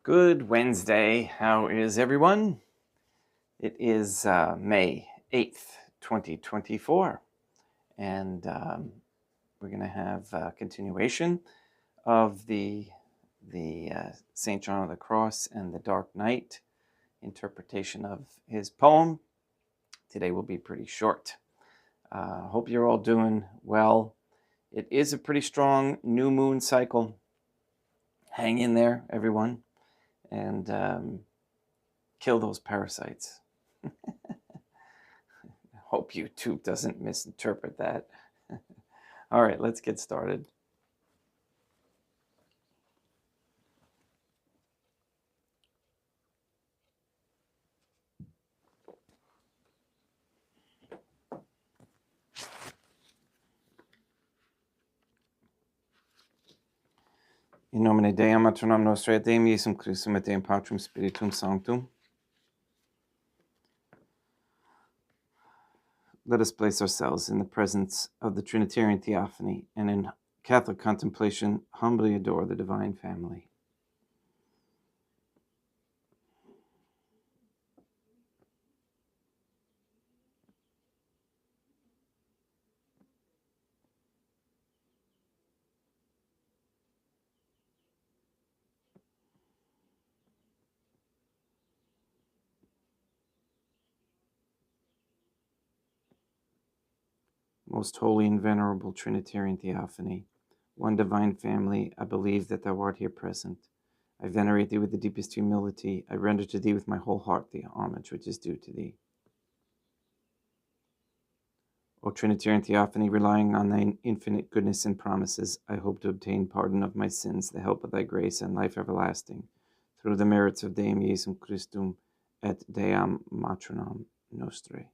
Good Wednesday. How is everyone? It is May 8th, 2024, and we're going to have a continuation of the St. John of the Cross and the Dark Night interpretation of his poem. Today will be pretty short. Hope you're all doing well. It is a pretty strong new moon cycle. Hang in there, everyone, and kill those parasites. Hope YouTube doesn't misinterpret that. All right, let's get started. In nomine Deum, Matronam Nostrae, et Deum Iesum Christum, et Deum Patrum Spiritum Sanctum. Let us place ourselves in the presence of the Trinitarian Theophany and in Catholic contemplation humbly adore the Divine Family. Most holy and venerable Trinitarian Theophany, one divine family, I believe that thou art here present. I venerate thee with the deepest humility. I render to thee with my whole heart the homage which is due to thee. O Trinitarian Theophany, relying on thy infinite goodness and promises, I hope to obtain pardon of my sins, the help of thy grace, and life everlasting, through the merits of Deum Iesum Christum et Deam Matronam Nostrae.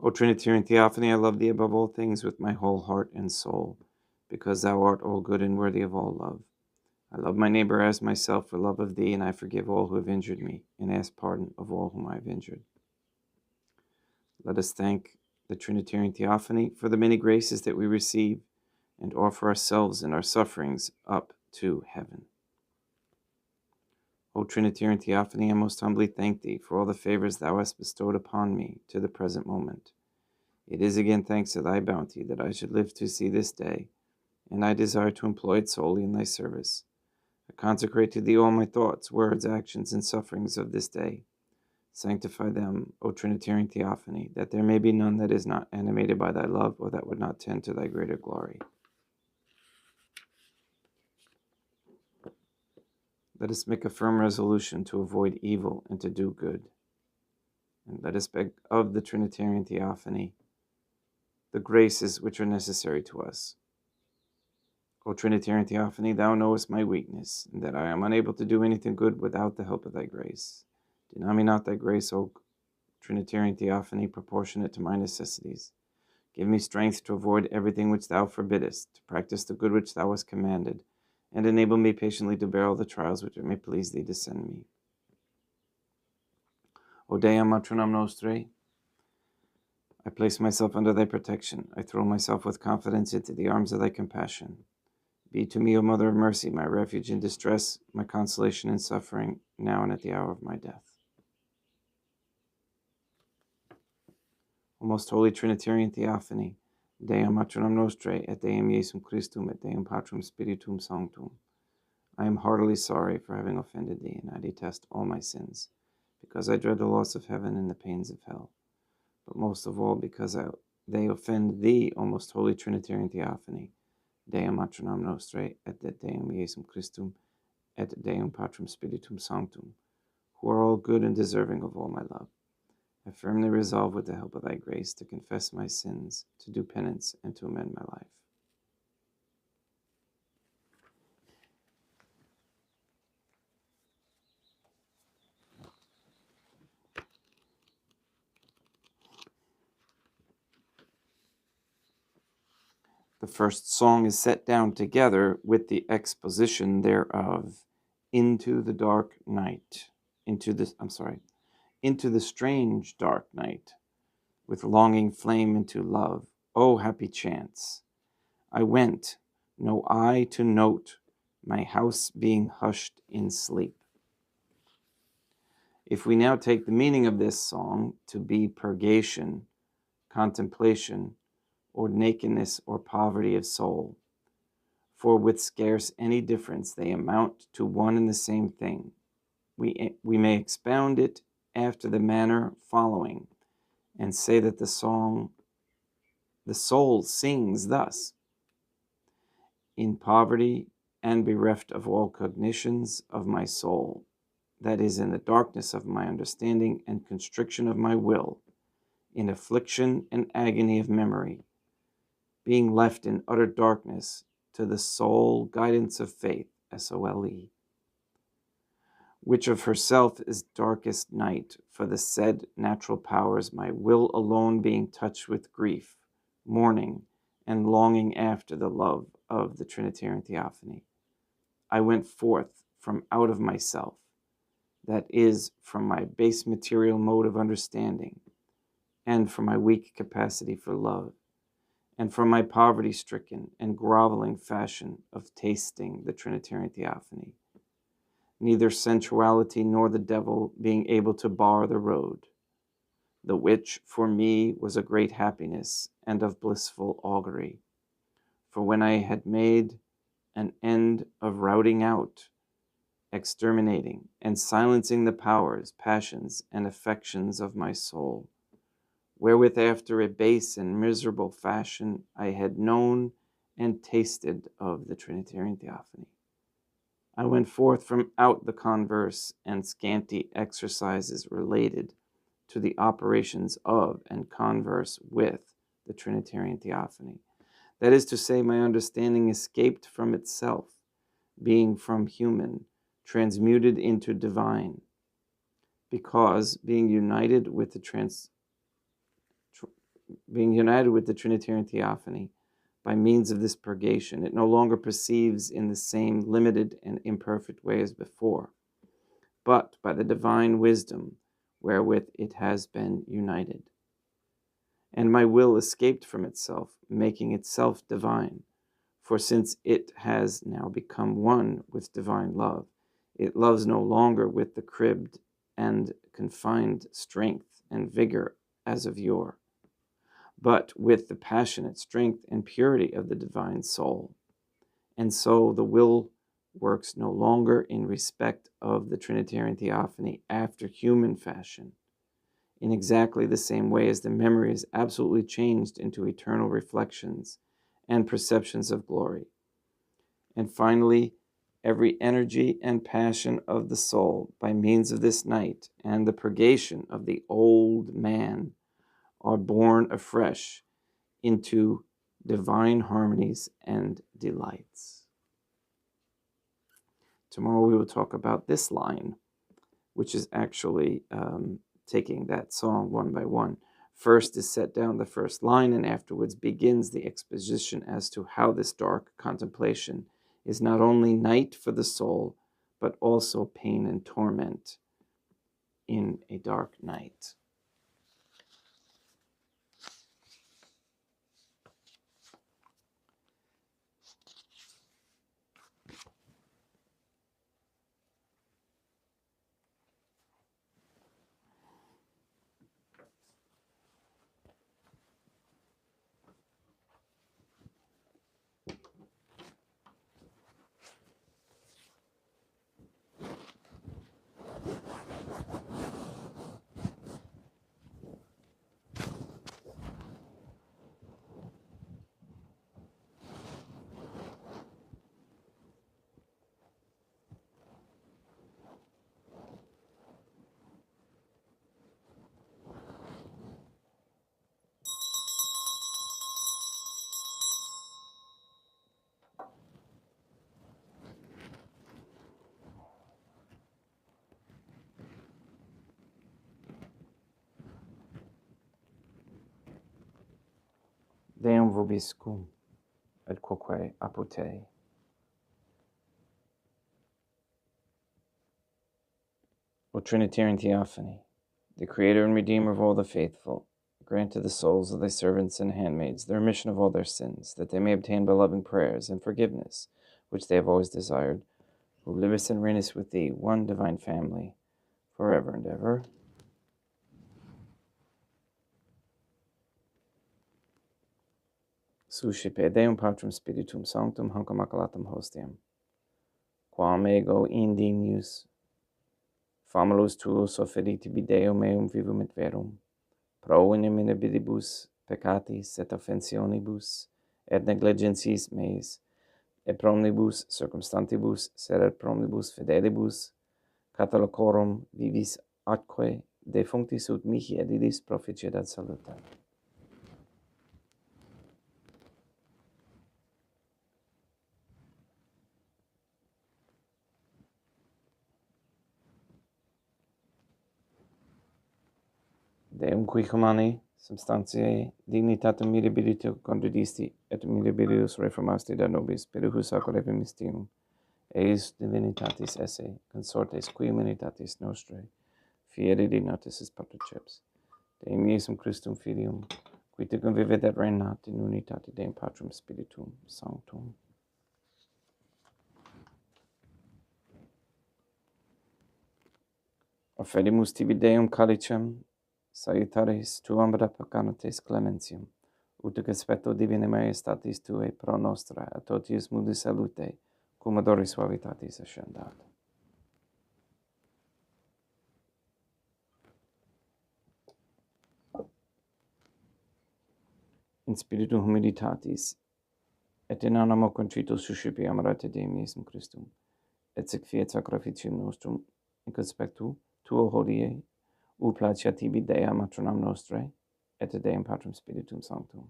O Trinitarian Theophany, I love thee above all things with my whole heart and soul, because thou art all good and worthy of all love. I love my neighbor as myself for love of thee, and I forgive all who have injured me, and ask pardon of all whom I have injured. Let us thank the Trinitarian Theophany for the many graces that we receive, and offer ourselves and our sufferings up to heaven. O Trinitarian Theophany, I most humbly thank thee for all the favors thou hast bestowed upon me to the present moment. It is again thanks to thy bounty that I should live to see this day, and I desire to employ it solely in thy service. I consecrate to thee all my thoughts, words, actions, and sufferings of this day. Sanctify them, O Trinitarian Theophany, that there may be none that is not animated by thy love, or that would not tend to thy greater glory. Let us make a firm resolution to avoid evil and to do good. And let us beg of the Trinitarian Theophany the graces which are necessary to us. O Trinitarian Theophany, thou knowest my weakness, and that I am unable to do anything good without the help of thy grace. Deny me not thy grace, O Trinitarian Theophany, proportionate to my necessities. Give me strength to avoid everything which thou forbiddest, to practice the good which thou hast commanded, and enable me patiently to bear all the trials which it may please thee to send me. O Deum Matronam Nostrae, I place myself under thy protection. I throw myself with confidence into the arms of thy compassion. Be to me, O Mother of Mercy, my refuge in distress, my consolation in suffering, now and at the hour of my death. O most holy Trinitarian Theophany, Deum Matronam Nostrae, et Deum Iesum Christum, et Deum Patrum Spiritum Sanctum. I am heartily sorry for having offended thee, and I detest all my sins, because I dread the loss of heaven and the pains of hell, but most of all because they offend thee, O most holy Trinitarian Theophany, Deum Matronam Nostrae, et Deum Iesum Christum, et Deum Patrum Spiritum Sanctum, who are all good and deserving of all my love. I firmly resolve with the help of thy grace to confess my sins, to do penance, and to amend my life. The first song is set down together with the exposition thereof. Into the dark night, into the strange dark night, with longing flame into love. Oh, happy chance! I went, no eye to note my house being hushed in sleep. If we now take the meaning of this song to be purgation, contemplation, or nakedness or poverty of soul, for with scarce any difference they amount to one and the same thing, we may expound it after the manner following, and say that the soul sings thus: in poverty and bereft of all cognitions of my soul, that is, in the darkness of my understanding and constriction of my will, in affliction and agony of memory, being left in utter darkness to the sole guidance of faith, SOLE, which of herself is darkest night, for the said natural powers, my will alone being touched with grief, mourning, and longing after the love of the Trinitarian Theophany, I went forth from out of myself, that is, from my base material mode of understanding, and from my weak capacity for love, and from my poverty-stricken and groveling fashion of tasting the Trinitarian Theophany, neither sensuality nor the devil being able to bar the road, the which for me was a great happiness and of blissful augury. For when I had made an end of routing out, exterminating, and silencing the powers, passions, and affections of my soul, wherewith after a base and miserable fashion I had known and tasted of the Trinitarian Theophany, I went forth from out the converse and scanty exercises related to the operations of and converse with the Trinitarian Theophany. That is to say, my understanding escaped from itself, being from human, transmuted into divine, because being united with the Trinitarian Theophany, by means of this purgation, it no longer perceives in the same limited and imperfect way as before, but by the divine wisdom wherewith it has been united. And my will escaped from itself, making itself divine, for since it has now become one with divine love, it loves no longer with the cribbed and confined strength and vigor as of yore, but with the passionate strength and purity of the divine soul. And so the will works no longer in respect of the Trinitarian Theophany after human fashion, in exactly the same way as the memory is absolutely changed into eternal reflections and perceptions of glory. And finally, every energy and passion of the soul, by means of this night and the purgation of the old man, are born afresh into divine harmonies and delights. Tomorrow we will talk about this line, which is actually taking that song one by one. First is set down the first line, and afterwards begins the exposition as to how this dark contemplation is not only night for the soul, but also pain and torment in a dark night. Deum vobiscum, et quoque apud. O Trinitarian Theophany, the Creator and Redeemer of all the faithful, grant to the souls of thy servants and handmaids the remission of all their sins, that they may obtain by loving prayers and forgiveness, which they have always desired, who livest and reignest with thee, one divine family, forever and ever. Suscipe Deum Patrum Spiritum Sanctum, hanc immaculatum hostiam, quam ego indinius, famulus tuus offeritibi Deo meum vivum et verum, pro iniminibidibus peccatis et offensionibus, et negligencies meis, et promnibus circumstantibus, sed et promnibus fidelibus, Catholicorum vivis atque defunctis ut mihi et illis proficiedat salutem. Deum qui humani substantiae dignitatem mirabilitio condidisti et mirabilius reformasti da nobis perihus ac repimistium, eis divinitatis esse consortes qui humanitatis nostrae fieri dignatis est patriceps. Deum Iesum Christum Filium, qui tecum vivet et regnat in unitate Deum Patrum Spiritum Sanctum. Offerimus tibi Deum calicem, salutaris tuam repacanates clementium, ut expecto divine majestatis tuae pro nostra, et totius mundi salute, cum odori suavitatis ascendat. In spiritu humilitatis, et in animo contrito suscipiam rete Deum Iesum Christum, et sic fiat sacrificium nostrum, in conspectu tuo hodie, ut placia tibi Dea matronam nostrae, et Deum Patrum Spiritum Sanctum.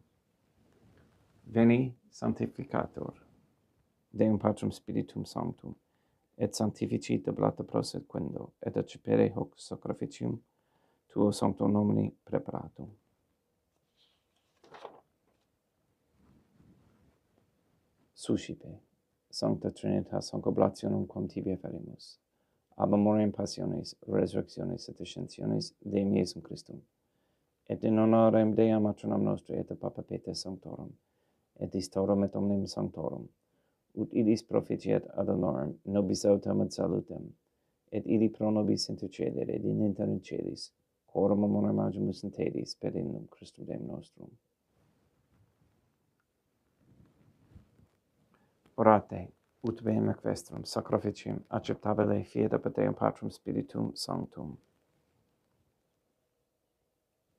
Veni, Sanctificator, Deum Patrum Spiritum Sanctum, et sanctifici oblata prosequendo, et accepere hoc sacrificium tuo sancto nomini preparatum. Suscipe, Sancta Trinitas hanc oblationum quam tibi ferimus, ab amorem passiones, resurrectiones et ascensiones Deum Iesum Christum, et in honorem Dea matronam nostrae et Papa Peter Sanctorum, et istorum et omnium sanctorum, ut illis proficiat ad honorem nobis autem ad salutem, et illi pro nobis intercedere et in inter in celis, quorum amorem agimus in tedis per innum Christum Deum nostrum. Orate, ut beam equestrum sacrificium acceptabile fiat ab Deum Patrum Spiritum Sanctum.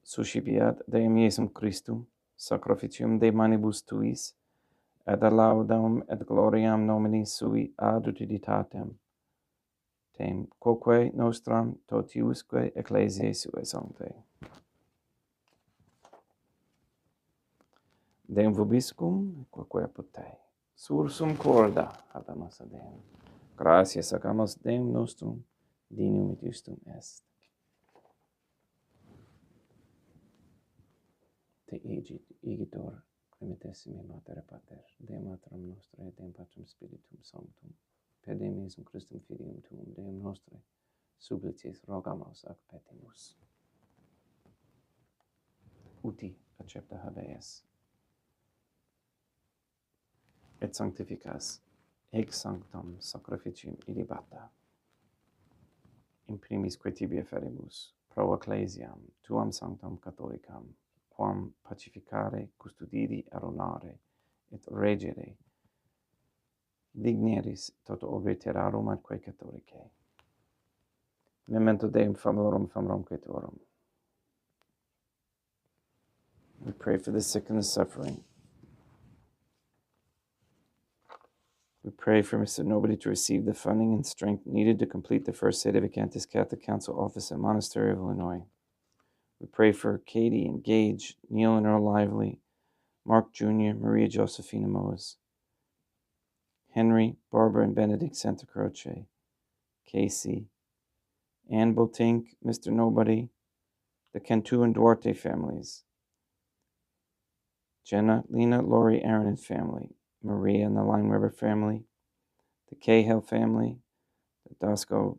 Suscipiat Deum Iesum Christum sacrificium de manibus tuis, et ad laudam et gloriam nomini sui ad utilitatem, tem quoque nostram totiusque ecclesiae suae sanctae. Deum vobiscum, quoque apud te, sursum corda habemus ad Deum. Gratias sacamos Deum nostrum, dignum et justum est. Te igitor, crimitessimi mater et pater, Deum matram nostrae, Deum Patrum Spiritum Sanctum, per Deum Iesum Christum Filium tuum, Deum nostre, supplices rogamus ac petimus. Uti accepta habeas, et sanctificas ec sanctam sacrificium illibata. In primis quae tibi eferimus, pro ecclesiam tuam sanctam catholicam, quam pacificare, custodiri, aronare, et regere, digneris toto obliterarum atque catholicae. Memento Deum famorum quaetorum. We pray for the sick and the suffering. We pray for Mr. Nobody to receive the funding and strength needed to complete the first Sedevacantist Catholic Council office at Monastery of Illinois. We pray for Katie and Gage, Neil and Earl Lively, Mark Jr., Maria Josephina Moes, Henry, Barbara and Benedict Santa Croce, Casey, Ann Botink, Mr. Nobody, the Cantu and Duarte families, Jenna, Lena, Lori, Aaron and family, Maria and the Lineweber family, the Cahill family, the Dasco,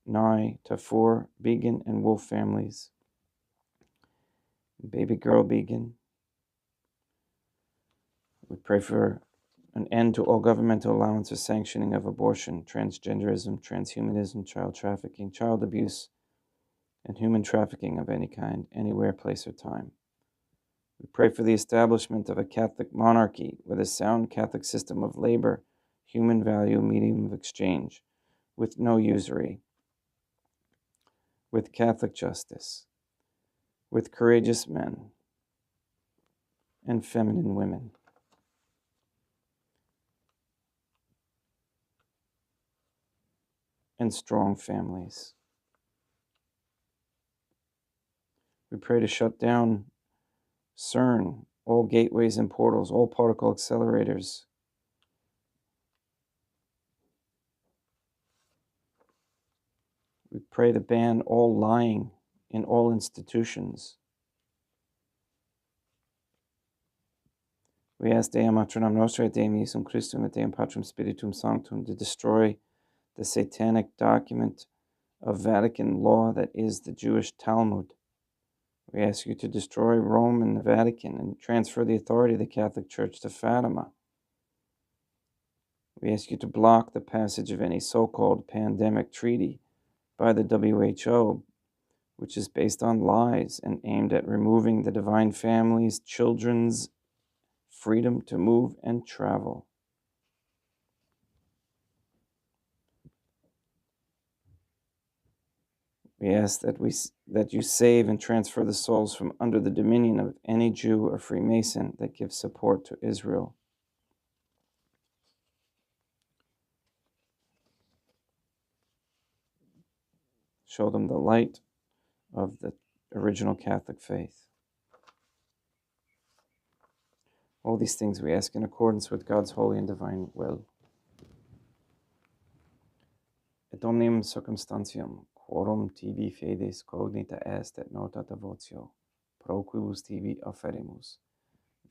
Nye, Tafur, Began and Wolf families, baby girl Began. We pray for an end to all governmental allowance or sanctioning of abortion, transgenderism, transhumanism, child trafficking, child abuse, and human trafficking of any kind, anywhere, place, or time. We pray for the establishment of a Catholic monarchy with a sound Catholic system of labor, human value, medium of exchange, with no usury, with Catholic justice, with courageous men and feminine women. And strong families. We pray to shut down CERN, all gateways and portals, all particle accelerators. We pray to ban all lying in all institutions. We ask Deum Matronam Nostrae, Deum Iesum Christum, et Deum Patrum Spiritum Sanctum to destroy the satanic document of Vatican law that is the Jewish Talmud. We ask you to destroy Rome and the Vatican and transfer the authority of the Catholic Church to Fatima. We ask you to block the passage of any so-called pandemic treaty by the WHO, which is based on lies and aimed at removing the divine family's children's freedom to move and travel. We ask that you save and transfer the souls from under the dominion of any Jew or Freemason that gives support to Israel. Show them the light of the original Catholic faith. All these things we ask in accordance with God's holy and divine will. Et omnium circumstantium, quorum tibi fides cognita est et nota devotio, pro quibus tibi offerimus,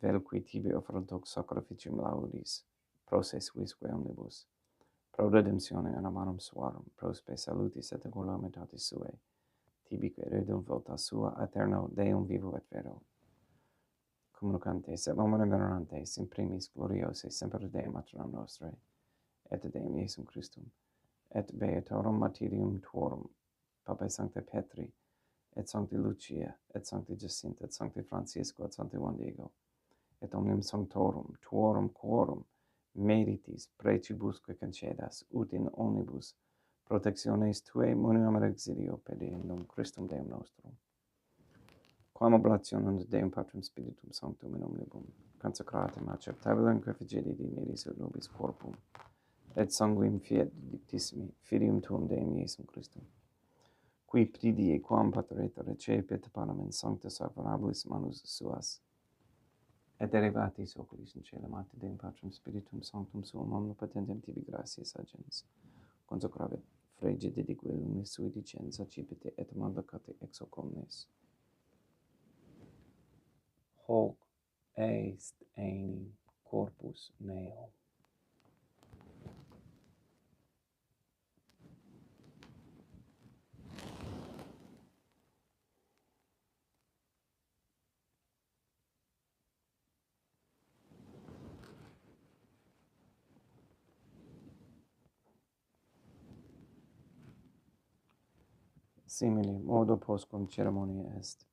vel qui tibi offeruntoc sacrificium laudis, prose suisque omnibus, pro redemptione animarum suarum, pro spe salutis et egulamitatis suae, tibi que redum vota sua aeterno Deum vivo et vero, communicantes et omnem venerantes in primis gloriose semper Deum maternam nostrae, et Deum Iesum Christum, et beatorum martyrium tuorum, Papae Sancte Petri, et Sancti Lucia, et Sancti Jacinta, et Sancti Francisco, et Sancti Juan Diego, et omnium sanctorum tuorum quorum meritis precibusque concedas, ut in omnibus protectiones tuae muniam exilio pedendum Christum Deum nostrum. Quam oblationem Deum Patrum Spiritum Sanctum in omnibus consecratem acceptabilem quaefigedi dineris et nobis corpum, et sanguinem fiat dictissimi filium tuum Deum Iesum Christum, qui pridie quam pateretur recepit panem in sancta sacramentablis manus suas, et derivatis oculis in caelum ate Deum Patrum Spiritum Sanctum suum omnipotentem tibi gratias agens, consecravit frigide de lumis sui dicens accipite et mandacate ex hoc omnes. Hoc est enim corpus meo. Simile modo postquam ceremonia est.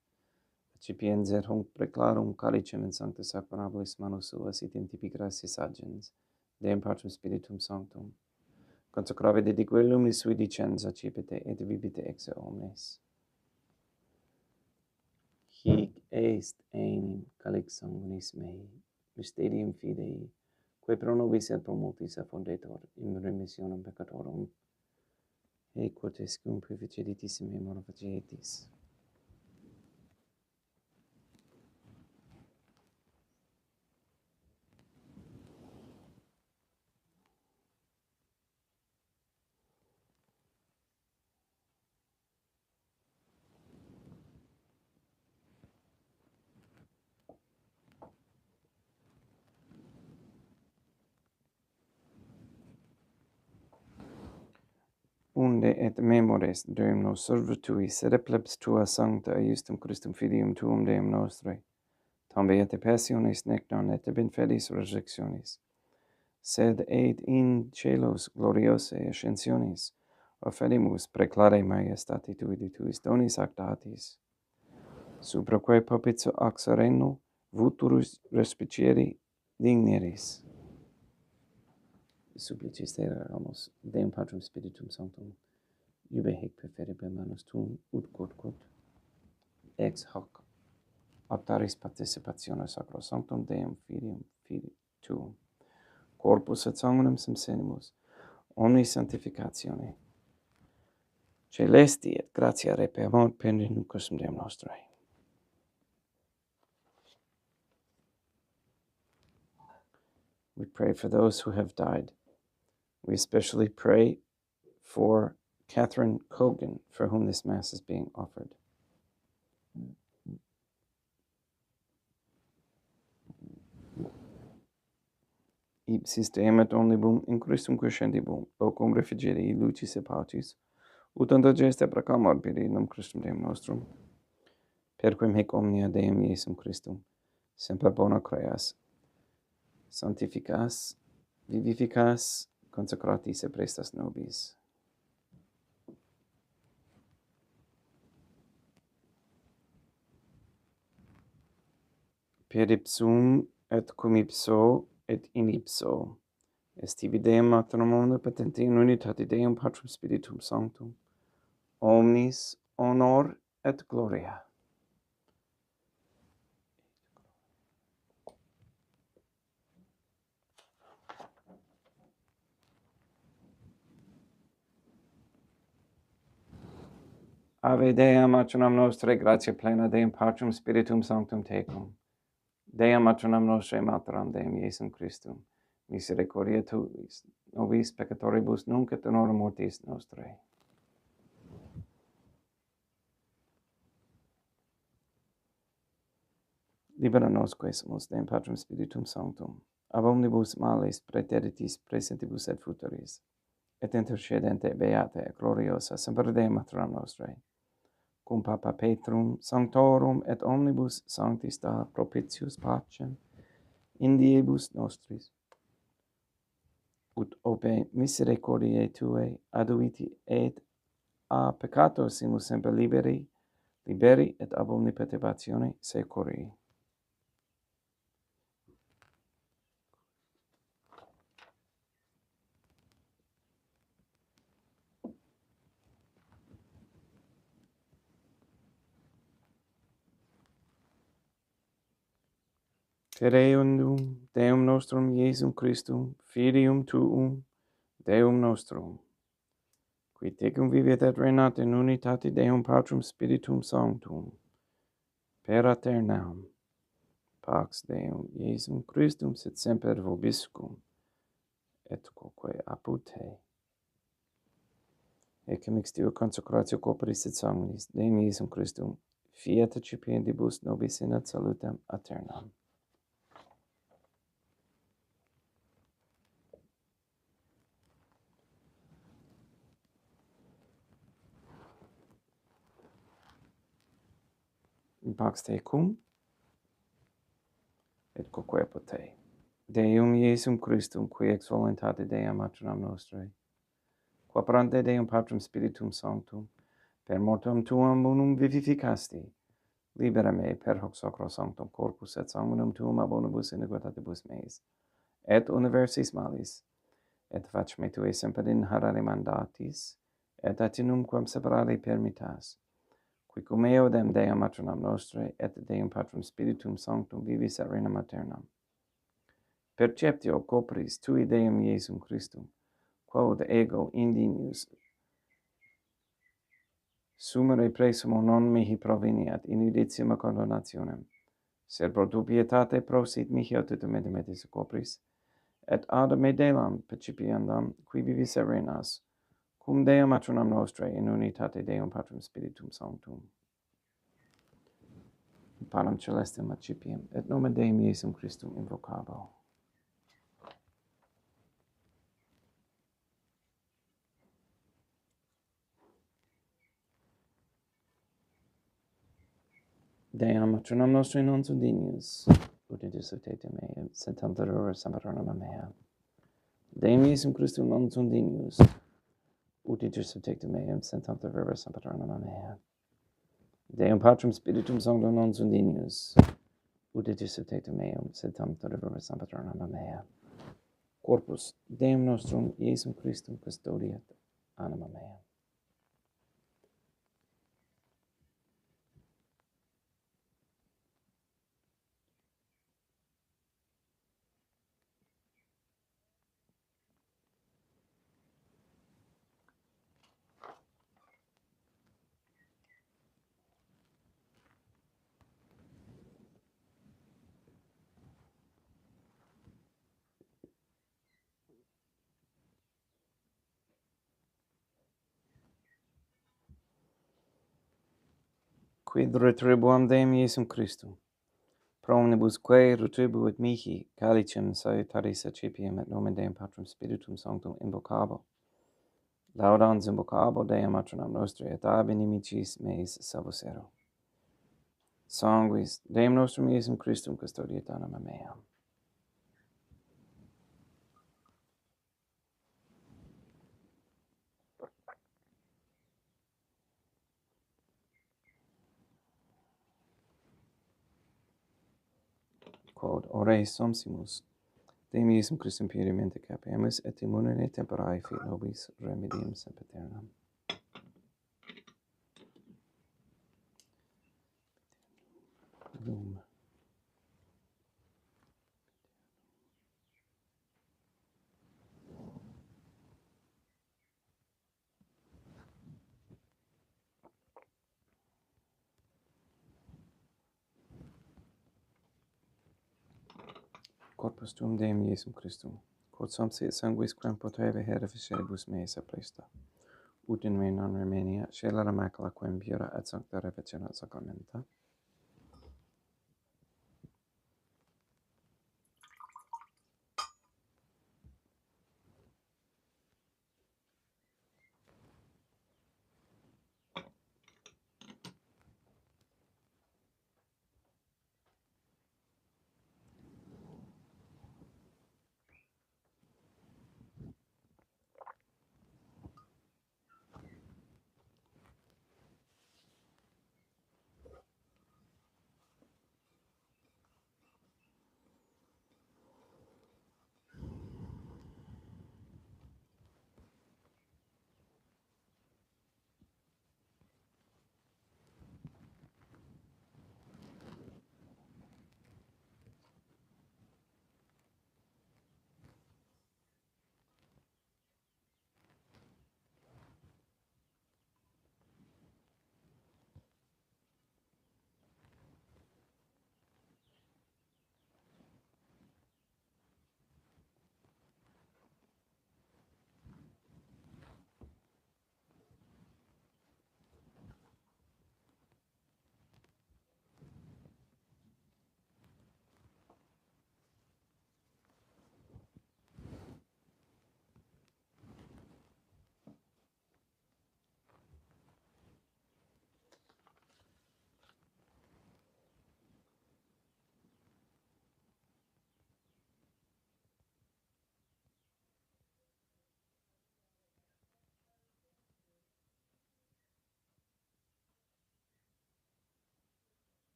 Accipienser hunc preclarum calicem in sancta sacramentablis manus suas et in tibi gratias agens, Deum Patrum Spiritum Sanctum, consecravit de lumis sui dicens accipite et vivite ex omnes. Hic est enim calix sanguinis mei, mysterium fidei, quae pro nobis et pro multis affondetur in remissionem peccatorum, et quotes cum preficeditissime mora facietis. Unde et memores Deum nos server tui, sed plebs tua sancta iustum Christum filium tuum Deum nostre, tam beate passiones nec non et ben feliz resurrectionis, sed et in celos gloriose ascensionis, offerimus preclare maiestati tui de tuis donis ac datis, supraque popitio ac sereno futurus respicieri digneris. Supplicis te regamus, Deum Patrum Spiritum Sanctum, iube hic perfere per manus tuum, ut quod, ex hoc altaris participatione sacro sanctum Deum Filium tuum, corpus et sanguinem senimus, omni sanctificatione, celesti et gratia repeamont pendinucus Deum nostrae. We pray for those who have died. We especially pray for Catherine Cogan, for whom this Mass is being offered. Ipsis Deum et omnibus in Christum crescendibus, locum refugere lucis et pacis, ut anta geste proclamor per in Christum Deum nostrum, per quem hic omnia Deum Iesum Christum, semper bona creas, sanctificas, vivificas, consecratis et prestas nobis. Per ipsum et cum ipso et in ipso, est tibi Deum Maternum omnipotenti in unitate Deum Patrum Spiritum Sanctum, omnis honor et gloria. Ave Deum maternam nostrae, gratia plena Deum Patrum Spiritum Sanctum tecum. Deum maternam nostrae, materam Deum Iesum Christum, misericordia tuis, nobis peccatoribus nunc et in hora mortis nostrae. Libera nos quesumus Deum Patrum Spiritum Sanctum, ab omnibus males praeteritis presentibus et futuris, et intercedente beate et gloriosa semper Deum maternam nostrae, cum Papa Petrum Sanctorum et omnibus sanctis da propitius pacem in diebus nostris, ut ope misericordiae Tuae aduiti et a peccatosimus semper liberi et ab omni perturbatione securi. Per eundum Deum nostrum Iesum Christum, Filium Tuum, Deum nostrum, qui tecum vivet et regnat in unitate Deum Patrum Spiritum Sanctum, per aeternam, pax Deum Iesum Christum sit semper vobiscum, et quoque apud te. Ecce mixtio consecratio corporis et sanguinis Deum Iesum Christum, fiat recipiendibus nobis in ad salutem aeternam. In pax tecum, et quoque apud te. Deum Iesum Christum, qui ex voluntate Deum maternam nostrae, qua prante Deum Patrum Spiritum Sanctum, per mortem Tuum unum vivificasti, libera me per hoc sacro sanctum corpus et sanguinum Tuum ab omnibus iniquitatibus meis, et universis malis, et fac me Tue semper inharare mandatis, et atinum quam separare permittas, qui cum eo Deum maternam nostrae, et Deum Patrum Spiritum Sanctum vivis et regnam aeternam. Perceptio corporis Tui Deum Iesum Christum, quod ego indinius sumere presumo non mihi proveniat in judicium condonationem, sed pro tu pietate prosit mihi aututum et metis corporis, et ad me delam percipiendam qui vivis et regnas, cum Deum maternam nostrae in unitate Deum Patrum Spiritum Sanctum. Panem celestem accipiem, et nomen Deum Iesum Christum invocabo. Deum maternam nostrae non sum dignius, ut intercedete me, sed tantorur semper anima mea. Deum Iesum Christum non sundinius, ut itus subtectum meum, sentantur verbis patronum mea. Deum Patrum Spiritum Sanctum non sundinius, ut itus subtectum meum, sentantur verbis patronum mea. Corpus Deum nostrum Iesum Christum custodiet anima mea. Quid retribuam Deum Iesum Christum, pro omnibus quae retribuit mihi, calicem salutaris accipiam et nomen Deum Patrum Spiritum Sanctum invocabo. Laudans invocabo Deum matronam nostri et ab inimicis meis salvus ero. Sanguis Deum nostrum Iesum Christum custodiet anima mea. Quod ore somsimus Deum Iesum Christum purimente capiamus et immunine temperae fit nobis remedium sempiternam. Lum. Corpus tuum Deum Iesum Christum, quod somsi sanguis quem poteve hereficebus meis appresta, ut in me non remenia scelera macula quem pura et sancta reficiona sacramenta.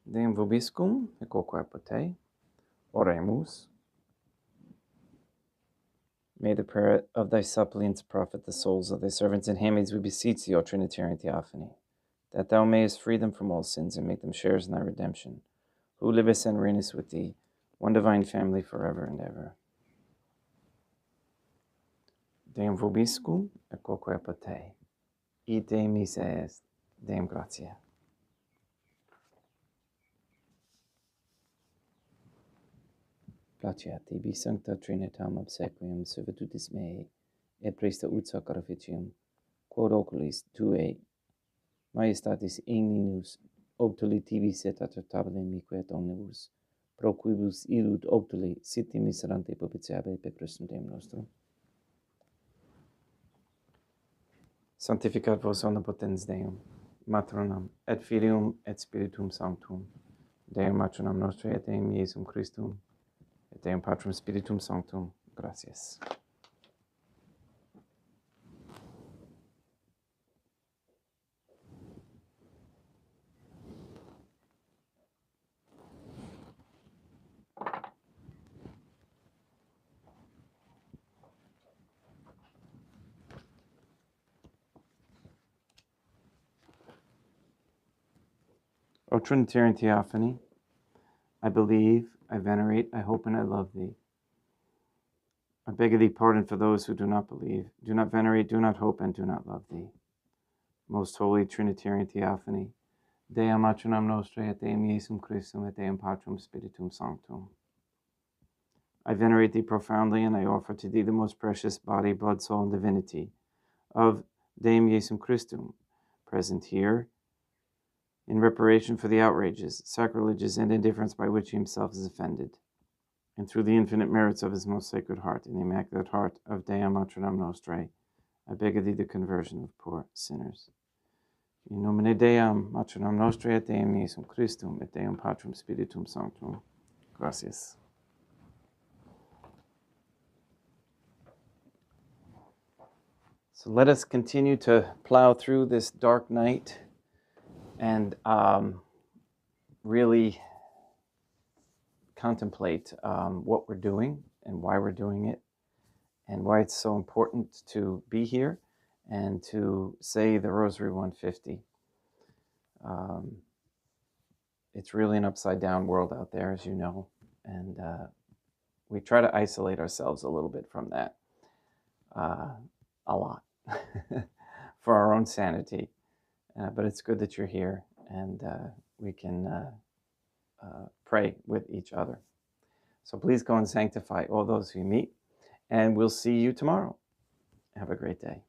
Deum vobiscum, et quoque pote, oremus. May the prayer of thy suppliants profit the souls of thy servants and handmaids, we beseech thee, O Trinitarian Theophany, that thou mayest free them from all sins and make them sharers in thy redemption, who livest and reignest with thee, one divine family forever and ever. Deum vobiscum, et quoque pote, ite mises, Deum gratia. Placeat tibi sancta Trinitam obsequium servitutis mei, et presta ut sacrificium, quod oculis tuae Majestatis igninus optuli tibi set attractabile mique et omnibus, pro quibus illud optuli siti miserante propitiabe per Christum Deum nostrum. Sanctificat vos omnipotens Deum, Matronam, et Filium, et Spiritum Sanctum, Deum Matronam Nostre et Deum Iesum Christum et Deum Patrum Spiritum Sanctum. Gracias. O Trinitarian Theophany, I believe, I venerate, I hope, and I love thee. I beg of thee pardon for those who do not believe, do not venerate, do not hope, and do not love thee. Most holy Trinitarian Theophany, Deum Matronam Nostre et Deum Iesum Christum et Deum Patrum Spiritum Sanctum. I venerate thee profoundly, and I offer to thee the most precious body, blood, soul, and divinity of Deum Iesum Christum, present here, in reparation for the outrages, sacrileges, and indifference by which he himself is offended, and through the infinite merits of his most sacred heart, in the Immaculate Heart of Deum Matronam Nostrae, I beg of thee the conversion of poor sinners. In nomine Deum Matronam Nostrae et Deum Iesum Christum et Deum Patrum Spiritum Sanctum. Gracias. So let us continue to plow through this dark night and really contemplate what we're doing and why we're doing it and why it's so important to be here and to say the Rosary 150. It's really an upside down world out there, as you know, and we try to isolate ourselves a little bit from that, a lot, for our own sanity. But it's good that you're here, and we can pray with each other. So please go and sanctify all those who you meet, and we'll see you tomorrow. Have a great day.